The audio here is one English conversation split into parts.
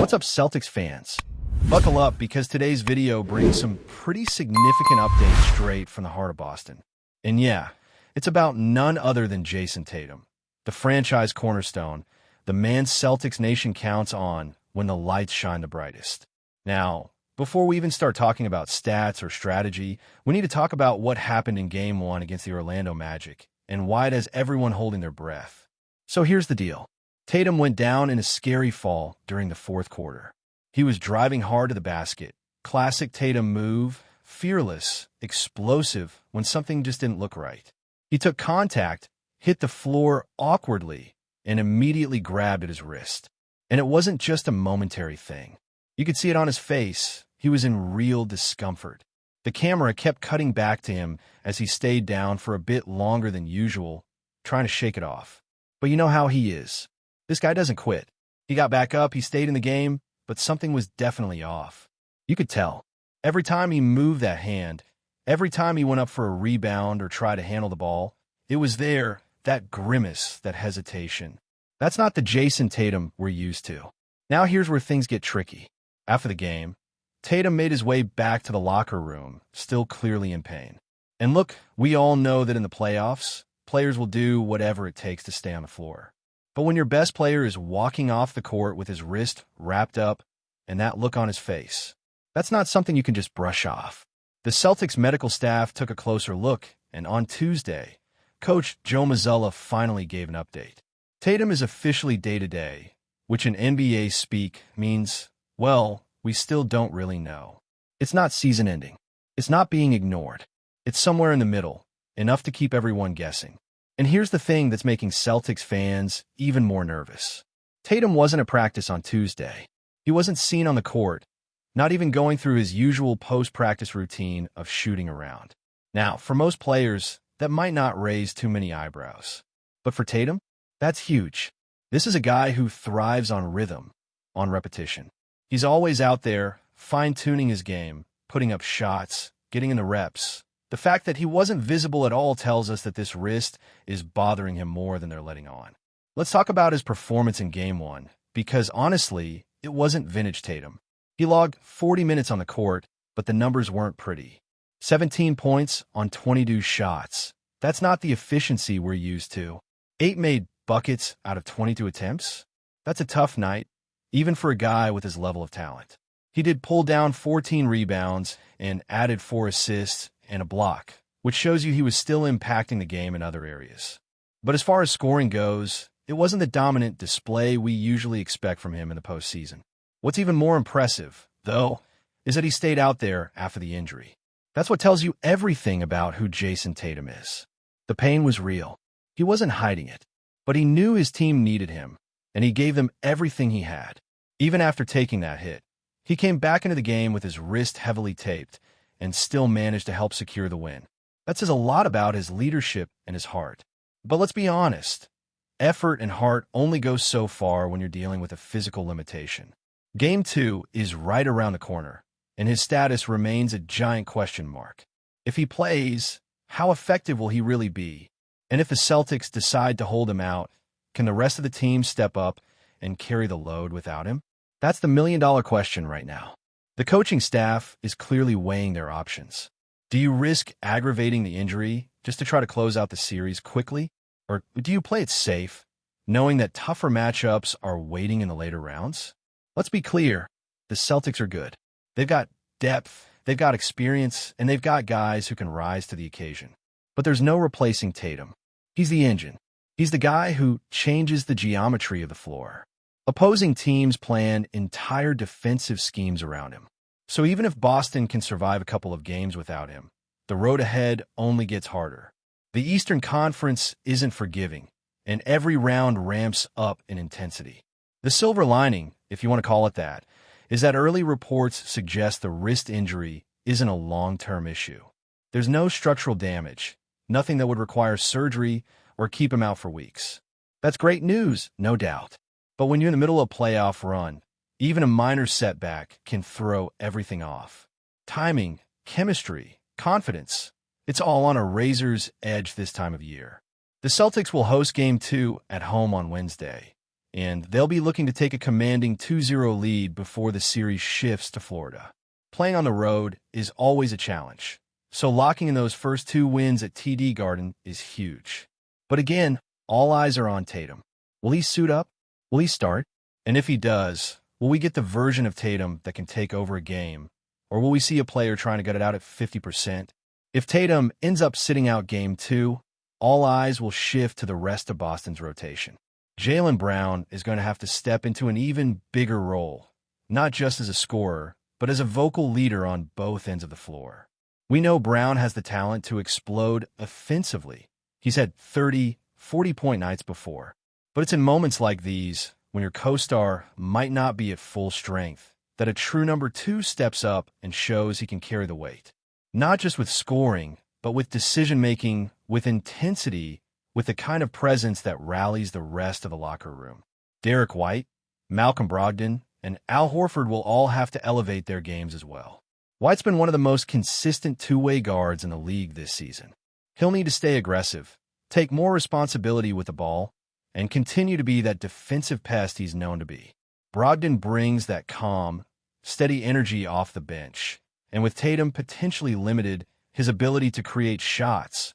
What's up, Celtics fans? Buckle up because today's video brings some pretty significant updates straight from the heart of Boston. And yeah, it's about none other than Jason Tatum, the franchise cornerstone, the man Celtics Nation counts on when the lights shine the brightest. Now, before we even start talking about stats or strategy, we need to talk about what happened in Game 1 against the Orlando Magic and why it has everyone holding their breath. So here's the deal. Tatum went down in a scary fall during the fourth quarter. He was driving hard to the basket. Classic Tatum move, fearless, explosive when something just didn't look right. He took contact, hit the floor awkwardly, and immediately grabbed at his wrist. And it wasn't just a momentary thing. You could see it on his face. He was in real discomfort. The camera kept cutting back to him as he stayed down for a bit longer than usual, trying to shake it off. But you know how he is. This guy doesn't quit. He got back up, he stayed in the game, but something was definitely off. You could tell. Every time he moved that hand, every time he went up for a rebound or tried to handle the ball, it was there, that grimace, that hesitation. That's not the Jason Tatum we're used to. Now here's where things get tricky. After the game, Tatum made his way back to the locker room, still clearly in pain. And look, we all know that in the playoffs, players will do whatever it takes to stay on the floor. But when your best player is walking off the court with his wrist wrapped up and that look on his face, that's not something you can just brush off. The Celtics medical staff took a closer look, and on Tuesday, Coach Joe Mazzulla finally gave an update. Tatum is officially day-to-day, which in NBA speak means, well, we still don't really know. It's not season-ending. It's not being ignored. It's somewhere in the middle, enough to keep everyone guessing. And here's the thing that's making Celtics fans even more nervous. Tatum wasn't at practice on Tuesday. He wasn't seen on the court, not even going through his usual post-practice routine of shooting around. Now, for most players, that might not raise too many eyebrows. But for Tatum, that's huge. This is a guy who thrives on rhythm, on repetition. He's always out there, fine-tuning his game, putting up shots, getting in the reps. The fact that he wasn't visible at all tells us that this wrist is bothering him more than they're letting on. Let's talk about his performance in Game 1, because honestly, it wasn't vintage Tatum. He logged 40 minutes on the court, but the numbers weren't pretty. 17 points on 22 shots. That's not the efficiency we're used to. 8 made buckets out of 22 attempts? That's a tough night, even for a guy with his level of talent. He did pull down 14 rebounds and added 4 assists and a block, which shows you he was still impacting the game in other areas. But as far as scoring goes, it wasn't the dominant display we usually expect from him in the postseason. What's even more impressive, though, is that he stayed out there after the injury. That's what tells you everything about who Jason Tatum is. The pain was real. He wasn't hiding it. But he knew his team needed him, and he gave them everything he had. Even after taking that hit, he came back into the game with his wrist heavily taped and still managed to help secure the win. That says a lot about his leadership and his heart. But let's be honest, effort and heart only go so far when you're dealing with a physical limitation. Game 2 is right around the corner, and his status remains a giant question mark. If he plays, how effective will he really be? And if the Celtics decide to hold him out, can the rest of the team step up and carry the load without him? That's the million-dollar question right now. The coaching staff is clearly weighing their options. Do you risk aggravating the injury just to try to close out the series quickly? Or do you play it safe, knowing that tougher matchups are waiting in the later rounds? Let's be clear, the Celtics are good. They've got depth, they've got experience, and they've got guys who can rise to the occasion. But there's no replacing Tatum. He's the engine. He's the guy who changes the geometry of the floor. Opposing teams plan entire defensive schemes around him. So even if Boston can survive a couple of games without him, the road ahead only gets harder. The Eastern Conference isn't forgiving, and every round ramps up in intensity. The silver lining, if you want to call it that, is that early reports suggest the wrist injury isn't a long-term issue. There's no structural damage, nothing that would require surgery or keep him out for weeks. That's great news, no doubt. But when you're in the middle of a playoff run, even a minor setback can throw everything off. Timing, chemistry, confidence, it's all on a razor's edge this time of year. The Celtics will host Game 2 at home on Wednesday, and they'll be looking to take a commanding 2-0 lead before the series shifts to Florida. Playing on the road is always a challenge, so locking in those first 2 wins at TD Garden is huge. But again, all eyes are on Tatum. Will he suit up? Will he start? And if he does, will we get the version of Tatum that can take over a game? Or will we see a player trying to gut it out at 50%? If Tatum ends up sitting out Game 2, all eyes will shift to the rest of Boston's rotation. Jaylen Brown is going to have to step into an even bigger role, not just as a scorer, but as a vocal leader on both ends of the floor. We know Brown has the talent to explode offensively. He's had 30, 40-point nights before. But it's in moments like these, when your co-star might not be at full strength, that a true number 2 steps up and shows he can carry the weight. Not just with scoring, but with decision-making, with intensity, with the kind of presence that rallies the rest of the locker room. Derek White, Malcolm Brogdon, and Al Horford will all have to elevate their games as well. White's been one of the most consistent two-way guards in the league this season. He'll need to stay aggressive, take more responsibility with the ball, and continue to be that defensive pest he's known to be. Brogdon brings that calm, steady energy off the bench, and with Tatum potentially limited, his ability to create shots,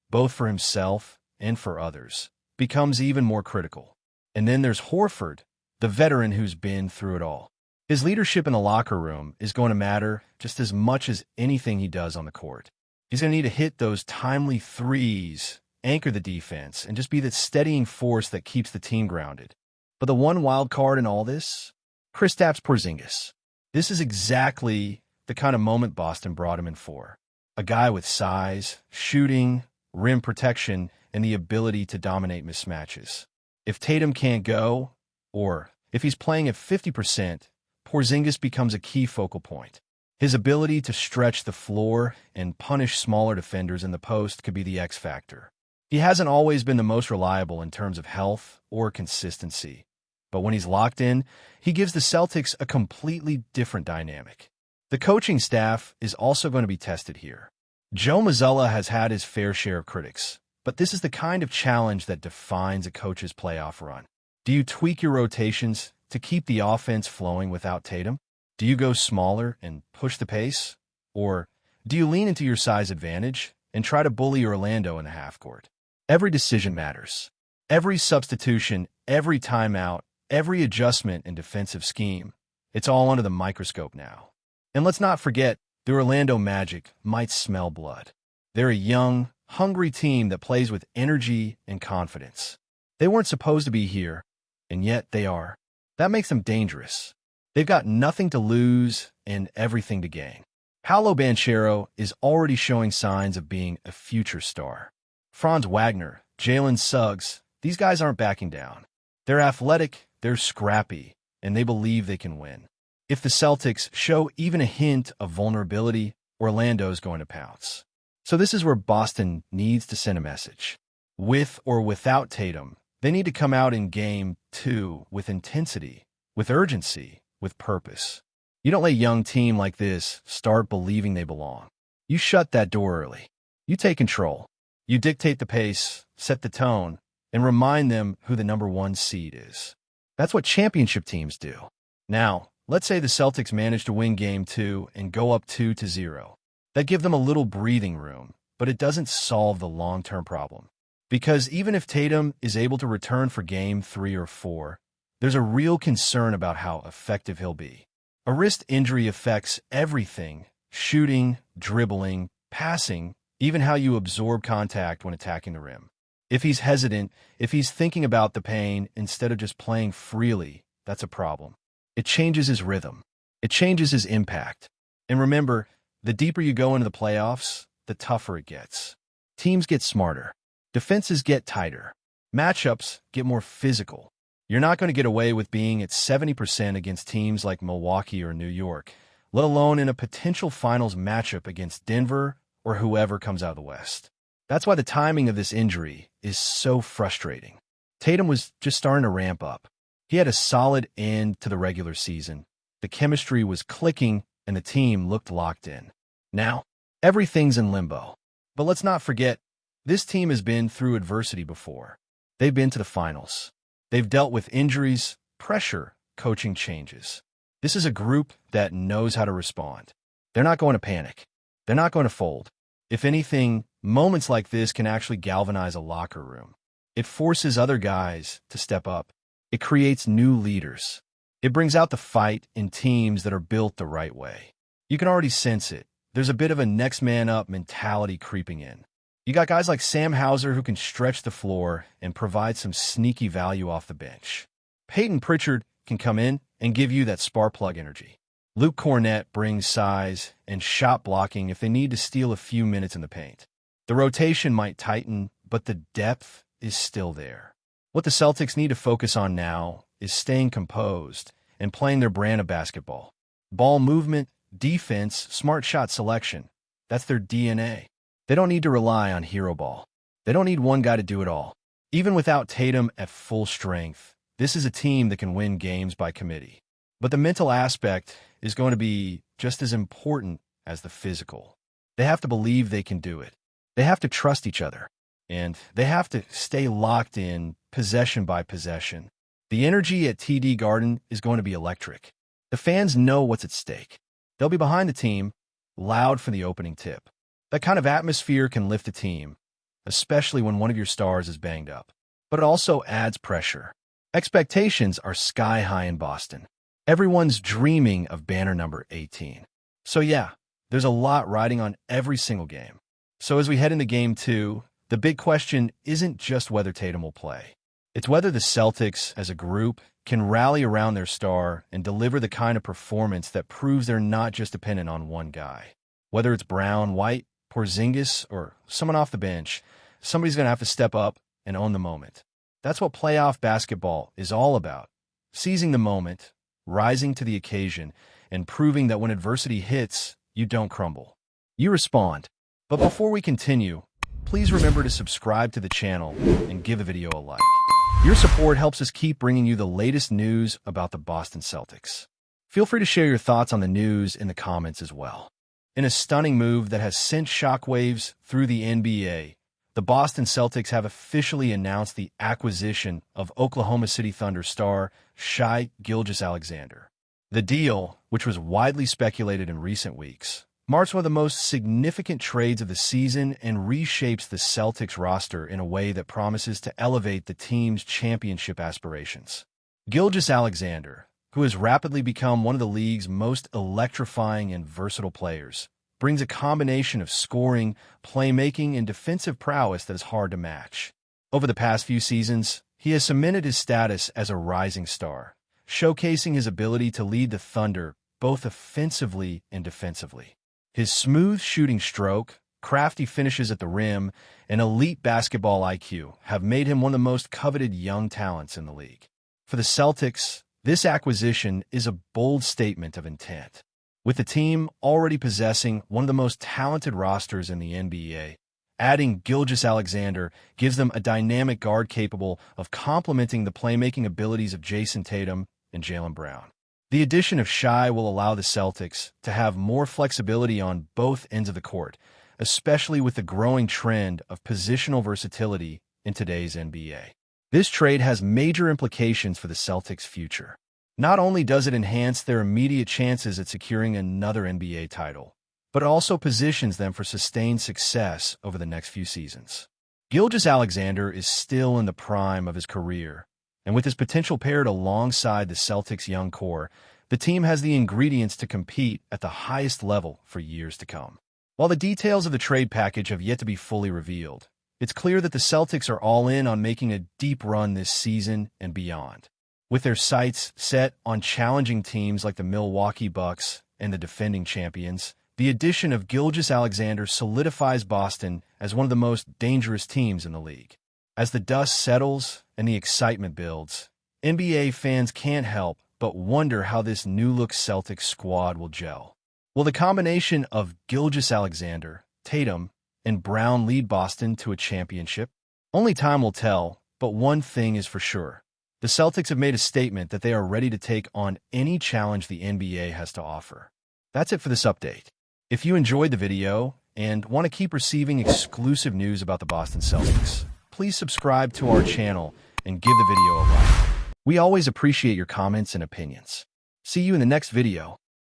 both for himself and for others, becomes even more critical. And then there's Horford, the veteran who's been through it all. His leadership in the locker room is going to matter just as much as anything he does on the court. He's going to need to hit those timely threes, anchor the defense, and just be that steadying force that keeps the team grounded. But the one wild card in all this? Kristaps Porzingis. This is exactly the kind of moment Boston brought him in for. A guy with size, shooting, rim protection, and the ability to dominate mismatches. If Tatum can't go, or if he's playing at 50%, Porzingis becomes a key focal point. His ability to stretch the floor and punish smaller defenders in the post could be the X factor. He hasn't always been the most reliable in terms of health or consistency, but when he's locked in, he gives the Celtics a completely different dynamic. The coaching staff is also going to be tested here. Joe Mazzulla has had his fair share of critics, but this is the kind of challenge that defines a coach's playoff run. Do you tweak your rotations to keep the offense flowing without Tatum? Do you go smaller and push the pace? Or do you lean into your size advantage and try to bully Orlando in the half court? Every decision matters. Every substitution, every timeout, every adjustment in defensive scheme, it's all under the microscope now. And let's not forget, the Orlando Magic might smell blood. They're a young, hungry team that plays with energy and confidence. They weren't supposed to be here, and yet they are. That makes them dangerous. They've got nothing to lose and everything to gain. Paolo Banchero is already showing signs of being a future star. Franz Wagner, Jalen Suggs, these guys aren't backing down. They're athletic, they're scrappy, and they believe they can win. If the Celtics show even a hint of vulnerability, Orlando's going to pounce. So this is where Boston needs to send a message. With or without Tatum, they need to come out in Game 2 with intensity, with urgency, with purpose. You don't let a young team like this start believing they belong. You shut that door early. You take control. You dictate the pace, set the tone, and remind them who the number 1 seed is. That's what championship teams do. Now, let's say the Celtics manage to win Game 2 and go up 2-0. That gives them a little breathing room, but it doesn't solve the long-term problem. Because even if Tatum is able to return for Game 3 or 4, there's a real concern about how effective he'll be. A wrist injury affects everything: shooting, dribbling, passing, even how you absorb contact when attacking the rim. If he's hesitant, if he's thinking about the pain instead of just playing freely, that's a problem. It changes his rhythm. It changes his impact. And remember, the deeper you go into the playoffs, the tougher it gets. Teams get smarter. Defenses get tighter. Matchups get more physical. You're not going to get away with being at 70% against teams like Milwaukee or New York, let alone in a potential finals matchup against Denver or whoever comes out of the West. That's why the timing of this injury is so frustrating. Tatum was just starting to ramp up. He had a solid end to the regular season. The chemistry was clicking, and the team looked locked in. Now, everything's in limbo. But let's not forget, this team has been through adversity before. They've been to the finals. They've dealt with injuries, pressure, coaching changes. This is a group that knows how to respond. They're not going to panic. They're not going to fold. If anything, moments like this can actually galvanize a locker room. It forces other guys to step up. It creates new leaders. It brings out the fight in teams that are built the right way. You can already sense it. There's a bit of a next man up mentality creeping in. You got guys like Sam Hauser who can stretch the floor and provide some sneaky value off the bench. Peyton Pritchard can come in and give you that spark plug energy. Luke Cornett brings size and shot blocking if they need to steal a few minutes in the paint. The rotation might tighten, but the depth is still there. What the Celtics need to focus on now is staying composed and playing their brand of basketball. Ball movement, defense, smart shot selection. That's their DNA. They don't need to rely on hero ball. They don't need one guy to do it all. Even without Tatum at full strength, this is a team that can win games by committee. But the mental aspect is going to be just as important as the physical. They have to believe they can do it. They have to trust each other. And they have to stay locked in possession by possession. The energy at TD Garden is going to be electric. The fans know what's at stake. They'll be behind the team, loud for the opening tip. That kind of atmosphere can lift a team, especially when one of your stars is banged up. But it also adds pressure. Expectations are sky high in Boston. Everyone's dreaming of banner number 18. So yeah, there's a lot riding on every single game. So as we head into Game 2, the big question isn't just whether Tatum will play. It's whether the Celtics, as a group, can rally around their star and deliver the kind of performance that proves they're not just dependent on one guy. Whether it's Brown, White, Porzingis, or someone off the bench, somebody's going to have to step up and own the moment. That's what playoff basketball is all about. Seizing the moment, rising to the occasion, and proving that when adversity hits, you don't crumble. You respond. But before we continue, please remember to subscribe to the channel and give the video a like. Your support helps us keep bringing you the latest news about the Boston Celtics. Feel free to share your thoughts on the news in the comments as well. In a stunning move that has sent shockwaves through the NBA, the Boston Celtics have officially announced the acquisition of Oklahoma City Thunder star Shai Gilgeous-Alexander. The deal, which was widely speculated in recent weeks, marks one of the most significant trades of the season and reshapes the Celtics roster in a way that promises to elevate the team's championship aspirations. Gilgeous-Alexander, who has rapidly become one of the league's most electrifying and versatile players, brings a combination of scoring, playmaking, and defensive prowess that is hard to match. Over the past few seasons, he has cemented his status as a rising star, showcasing his ability to lead the Thunder both offensively and defensively. His smooth shooting stroke, crafty finishes at the rim, and elite basketball IQ have made him one of the most coveted young talents in the league. For the Celtics, this acquisition is a bold statement of intent. With the team already possessing one of the most talented rosters in the NBA, adding Gilgeous-Alexander gives them a dynamic guard capable of complementing the playmaking abilities of Jason Tatum and Jaylen Brown. The addition of Shai will allow the Celtics to have more flexibility on both ends of the court, especially with the growing trend of positional versatility in today's NBA. This trade has major implications for the Celtics' future. Not only does it enhance their immediate chances at securing another NBA title, but it also positions them for sustained success over the next few seasons. Gilgeous-Alexander is still in the prime of his career, and with his potential paired alongside the Celtics' young core, the team has the ingredients to compete at the highest level for years to come. While the details of the trade package have yet to be fully revealed, it's clear that the Celtics are all in on making a deep run this season and beyond. With their sights set on challenging teams like the Milwaukee Bucks and the defending champions, the addition of Gilgeous-Alexander solidifies Boston as one of the most dangerous teams in the league. As the dust settles and the excitement builds, NBA fans can't help but wonder how this new-look Celtics squad will gel. Will the combination of Gilgeous-Alexander, Tatum, and Brown lead Boston to a championship? Only time will tell, but one thing is for sure. The Celtics have made a statement that they are ready to take on any challenge the NBA has to offer. That's it for this update. If you enjoyed the video and want to keep receiving exclusive news about the Boston Celtics, please subscribe to our channel and give the video a like. We always appreciate your comments and opinions. See you in the next video.